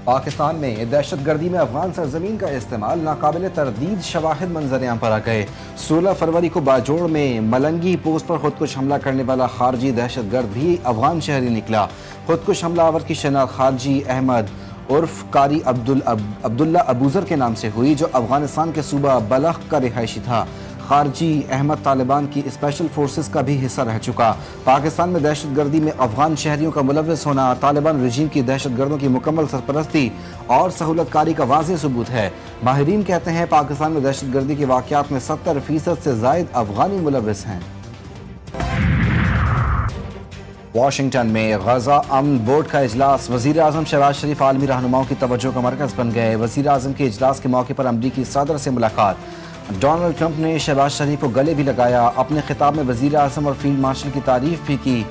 پاکستان میں دہشت گردی میں افغان سرزمین کا استعمال ناقابل تردید شواہد منظر عام پر آ گئے۔ 16 فروری کو باجوڑ میں ملنگی پوسٹ پر خودکش حملہ کرنے والا خارجی دہشت گرد بھی افغان شہری نکلا۔ خودکش حملہ آور کی شناخت خارجی احمد عرف قاری عبداللہ ابوذر کے نام سے ہوئی، جو افغانستان کے صوبہ بلخ کا رہائشی تھا۔ خارجی احمد طالبان کی اسپیشل فورسز کا بھی حصہ رہ چکا۔ پاکستان میں دہشت گردی میں افغان شہریوں کا ملوث ہونا طالبان رژیم کی دہشت گردوں کی مکمل سرپرستی اور سہولت کاری کا واضح ثبوت ہے۔ ماہرین کہتے ہیں پاکستان میں دہشت گردی کے واقعات میں 70% سے زائد افغانی ملوث ہیں۔ واشنگٹن میں غزہ امن بورڈ کا اجلاس، وزیر اعظم شہباز شریف عالمی رہنماؤں کی توجہ کا مرکز بن گئے۔ وزیر اعظم کے اجلاس کے موقع پر امریکی صدر سے ملاقات۔ ڈونلڈ ٹرمپ نے شہباز شریف کو گلے بھی لگایا۔ اپنے خطاب میں وزیر اعظم اور فیلڈ مارشل کی تعریف بھی کی۔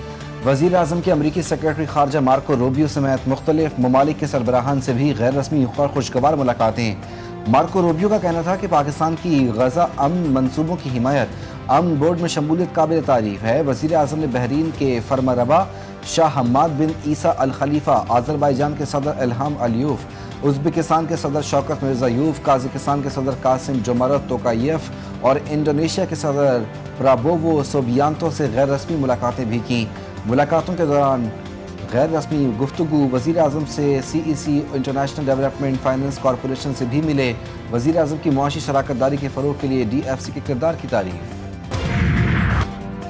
وزیر اعظم کے امریکی سیکرٹری خارجہ مارکو روبیو سمیت مختلف ممالک کے سربراہان سے بھی غیر رسمی اور خوشگوار ملاقاتیں۔ مارکو روبیو کا کہنا تھا کہ پاکستان کی غزہ امن منصوبوں کی حمایت امن بورڈ میں شمولیت قابل تعریف ہے۔ وزیر اعظم نے بحرین کے فرمانروا شاہ حماد بن عیسیٰ الخلیفہ، آذربائیجان کے صدر الہام علیوف، ازبکستان کے صدر شوکت مرزایوف، قازقستان کے صدر قاسم جومرت توکایف اور انڈونیشیا کے صدر پرابوو سوبیانتو سے غیر رسمی ملاقاتیں بھی کی۔ ملاقاتوں کے دوران غیر رسمی گفتگو وزیر اعظم سے CEC international development finance corporation سے بھی ملے۔ وزیر اعظم کی معاشی شراکت داری کے فروغ کے لیے DFC کے کردار کی تعریف۔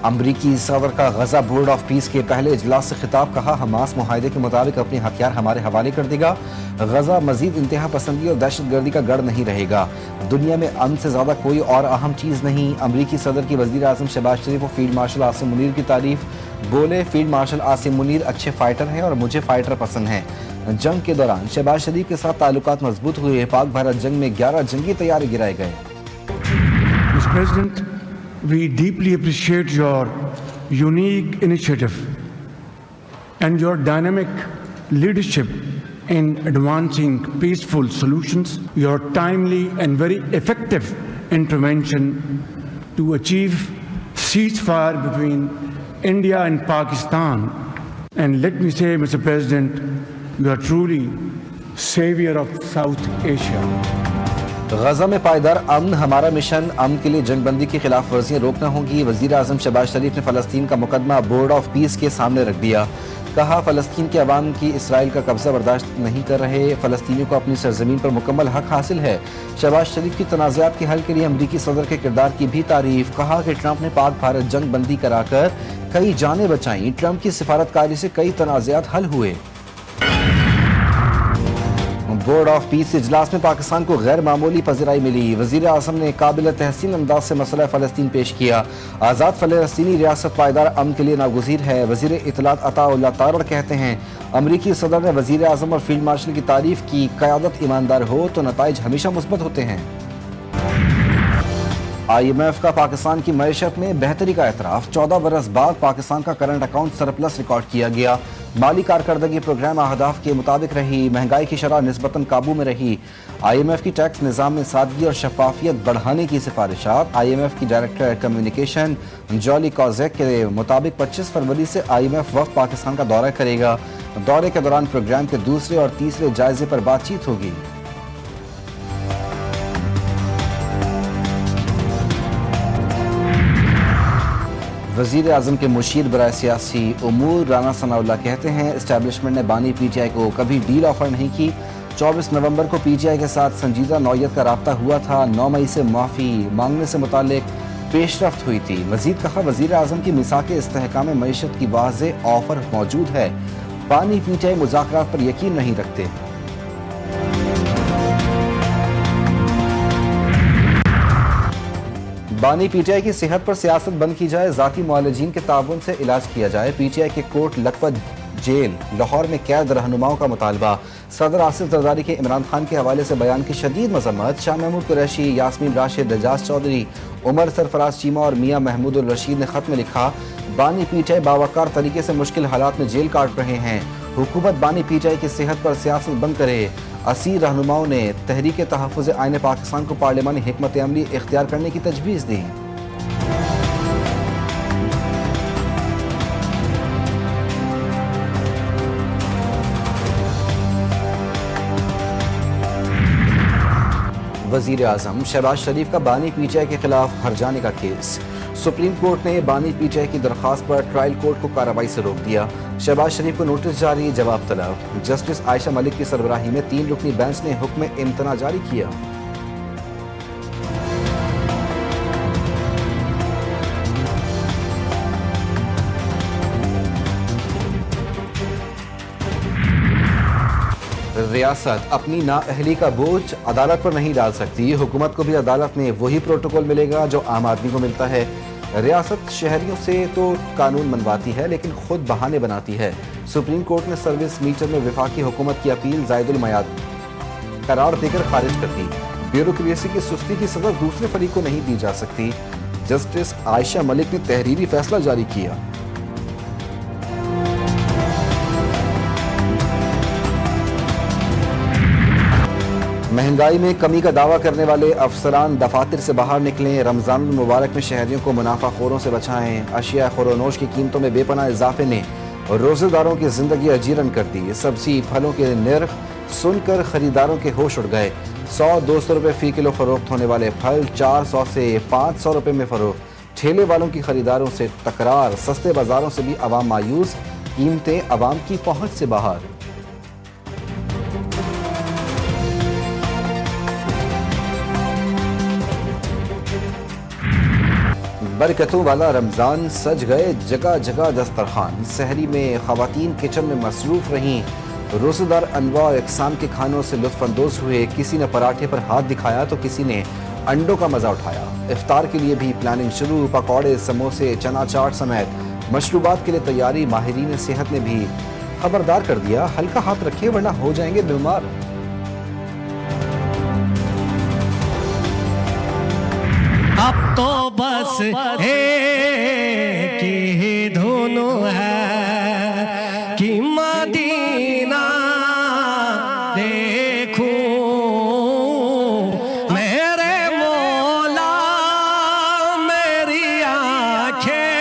امریکی صدر کا غزہ بورڈ آف پیس کے پہلے اجلاس سے خطاب، کہا حماس معاہدے کے مطابق اپنے ہتھیار ہمارے حوالے کر دے گا۔ غزہ مزید انتہا پسندی اور دہشت گردی کا گڑھ نہیں رہے گا۔ دنیا میں امن سے زیادہ کوئی اور اہم چیز نہیں۔ امریکی صدر کی وزیر اعظم شہباز شریف و فیلڈ مارشل عاصم منیر کی تعریف، بولے فیلڈ مارشل عاصم منیر اچھے فائٹر ہیں اور مجھے فائٹر پسند ہیں۔ جنگ کے دوران شہباز شریف کے ساتھ تعلقات مضبوط ہوئے۔ پاک بھارت جنگ میں 11 جنگی طیارے گرائے گئے۔ Mr. President, we deeply appreciate your unique initiative and your dynamic leadership in advancing peaceful solutions, your timely and very effective intervention to achieve ceasefire between India and Pakistan. And let me say, Mr. President, you are truly savior of South Asia. Gaza میں پائیدار امن ہمارا mission, امن کے لیے جنگ بندی کی خلاف ورزیاں روکنا ہوں گی۔ وزیر اعظم شہباز شریف نے فلسطین کا مقدمہ بورڈ آف پیس کے سامنے رکھ دیا۔ کہا فلسطین کے عوام کی اسرائیل کا قبضہ برداشت نہیں کر رہے، فلسطینیوں کو اپنی سرزمین پر مکمل حق حاصل ہے۔ شہباز شریف کی تنازعات کے حل کے لیے امریکی صدر کے کردار کی بھی تعریف۔ کہا کہ ٹرمپ نے پاک بھارت جنگ بندی کرا کر کئی جانیں بچائیں، ٹرمپ کی سفارتکاری سے کئی تنازعات حل ہوئے۔ بورڈ آف پیس اجلاس میں پاکستان کو غیر معمولی پذیرائی ملی۔ وزیر اعظم نے قابل تحسین انداز سے مسئلہ فلسطین پیش کیا۔ آزاد فلسطینی ریاست پائیدار امن کے لیے ناگزیر ہے۔ وزیر اطلاعات عطا اللہ تارڑ کہتے ہیں امریکی صدر نے وزیر اعظم اور فیلڈ مارشل کی تعریف کی، قیادت ایماندار ہو تو نتائج ہمیشہ مثبت ہوتے ہیں۔ IMF کا پاکستان کی معیشت میں بہتری کا اعتراف، 14 برس بعد پاکستان کا کرنٹ اکاؤنٹ سرپلس ریکارڈ کیا گیا۔ مالی کارکردگی پروگرام اہداف کے مطابق رہی، مہنگائی کی شرح نسبتاً قابو میں رہی۔ IMF کی ٹیکس نظام میں سادگی اور شفافیت بڑھانے کی سفارشات۔ IMF کی ڈائریکٹر کمیونیکیشن جولی کوزیک کے مطابق 25 فروری سے IMF وفد پاکستان کا دورہ کرے گا۔ دورے کے دوران پروگرام کے دوسرے اور تیسرے جائزے پر بات چیت ہوگی۔ وزیر اعظم کے مشیر برائے سیاسی امور رانا ثناء اللہ کہتے ہیں اسٹیبلشمنٹ نے بانی PTI کو کبھی ڈیل آفر نہیں کی۔ 24 نومبر کو PTI کے ساتھ سنجیدہ نوعیت کا رابطہ ہوا تھا۔ 9 مئی سے معافی مانگنے سے متعلق پیش رفت ہوئی تھی۔ مزید کہا وزیر اعظم کی میثاق استحکام معیشت کی واضح آفر موجود ہے، بانی PTI مذاکرات پر یقین نہیں رکھتے۔ بانی PTI کی صحت پر سیاست بند کی جائے، ذاتی معالجین کے تعاون سے علاج کیا جائے۔ PTI کے کوٹ لکھپت جیل لاہور میں قید رہنماؤں کا مطالبہ۔ صدر آصف زرداری کے عمران خان کے حوالے سے بیان کی شدید مذمت۔ شاہ محمود قریشی، یاسمین راشد، اعجاز چودھری، عمر سرفراز چیمہ اور میاں محمود الرشید نے خط میں لکھا بانی PTI باوقار طریقے سے مشکل حالات میں جیل کاٹ رہے ہیں، حکومت بانی PTI کی صحت پر سیاست بند کرے۔ اسیر رہنماؤں نے تحریک تحفظ آئین پاکستان کو پارلیمانی حکمت عملی اختیار کرنے کی تجویز دی۔ وزیر اعظم شہباز شریف کا بانی پی ٹی آئی کے خلاف ہرجانے کا کیس۔ سپریم کورٹ نے بانی پی ٹی آئی کی درخواست پر ٹرائل کورٹ کو کارروائی سے روک دیا۔ شہباز شریف کو نوٹس جاری، جواب طلب۔ جسٹس عائشہ ملک کی سربراہی میں 3 رکنی بینچ نے حکم امتناع جاری کیا۔ ریاست اپنی نااہلی کا بوجھ عدالت پر نہیں ڈال سکتی، حکومت کو بھی عدالت میں وہی پروٹوکول ملے گا جو عام آدمی کو ملتا ہے۔ ریاست شہریوں سے تو قانون منواتی ہے لیکن خود بہانے بناتی ہے۔ سپریم کورٹ نے سروس میٹر میں وفاقی حکومت کی اپیل زائد المیعاد قرار دے کر خارج کر دی۔ بیوروکریسی کی سستی کی سزا دوسرے فریق کو نہیں دی جا سکتی۔ جسٹس عائشہ ملک نے تحریری فیصلہ جاری کیا۔ مہنگائی میں کمی کا دعویٰ کرنے والے افسران دفاتر سے باہر نکلیں، رمضان المبارک میں شہریوں کو منافع خوروں سے بچائیں۔ اشیاء خور و نوش کی قیمتوں میں بے پناہ اضافے نے روزے داروں کی زندگی اجیرن کر دی۔ سبزی پھلوں کے نرخ سن کر خریداروں کے ہوش اڑ گئے۔ 100-200 روپے فی کلو فروخت ہونے والے پھل 400 سے 500 روپے میں فروخت۔ ٹھیلے والوں کی خریداروں سے تکرار، سستے بازاروں سے بھی عوام مایوس، قیمتیں عوام کی پہنچ سے باہر۔ برکتوں والا رمضان، سج گئے جگہ جگہ دسترخوان، سحری میں خواتین کچن میں مصروف رہیں، روزہ دار انواع اقسام کے کھانوں سے لطف اندوز ہوئے، کسی نے پراٹھے پر ہاتھ دکھایا تو کسی نے انڈوں کا مزہ اٹھایا۔ افطار کے لیے بھی پلاننگ شروع، پکوڑے، سموسے، چنا چاٹ سمیت مشروبات کے لیے تیاری۔ ماہرین صحت نے بھی خبردار کر دیا، ہلکا ہاتھ رکھیں ورنہ ہو جائیں گے بیمار۔ اب تو بس ایک ہی دھن ہے کہ مدینہ دیکھوں، میرے مولا میری آنکھیں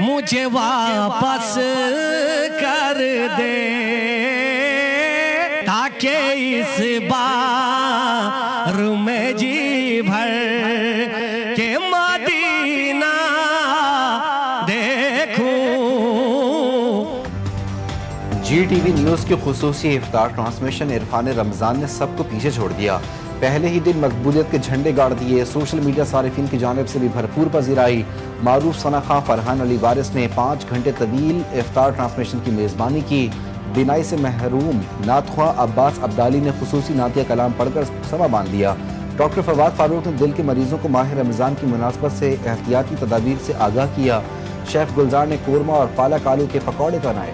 مجھے واپس کر دے، تاکہ اس بار میں جی بھر کہ مدینہ دیکھوں۔ جی ٹی وی نیوز کی خصوصی افطار ٹرانسمیشن عرفان رمضان نے سب کو پیچھے چھوڑ دیا۔ پہلے ہی دن مقبولیت کے جھنڈے گاڑ دیے، سوشل میڈیا صارفین کی جانب سے بھی بھرپور پذیرائی۔ معروف ثنا خواں فرحان علی وارث نے 5 گھنٹے طویل افطار ٹرانسمیشن کی میزبانی کی۔ بینائی سے محروم نعت خواں عباس عبدالی نے خصوصی نعتیہ کلام پڑھ کر سما باندھ دیا۔ ڈاکٹر فواد فاروق نے دل کے مریضوں کو ماہ رمضان کی مناسبت سے احتیاطی تدابیر سے آگاہ کیا۔ شیف گلزار نے قورمہ اور پالک آلو کے پکوڑے بنائے۔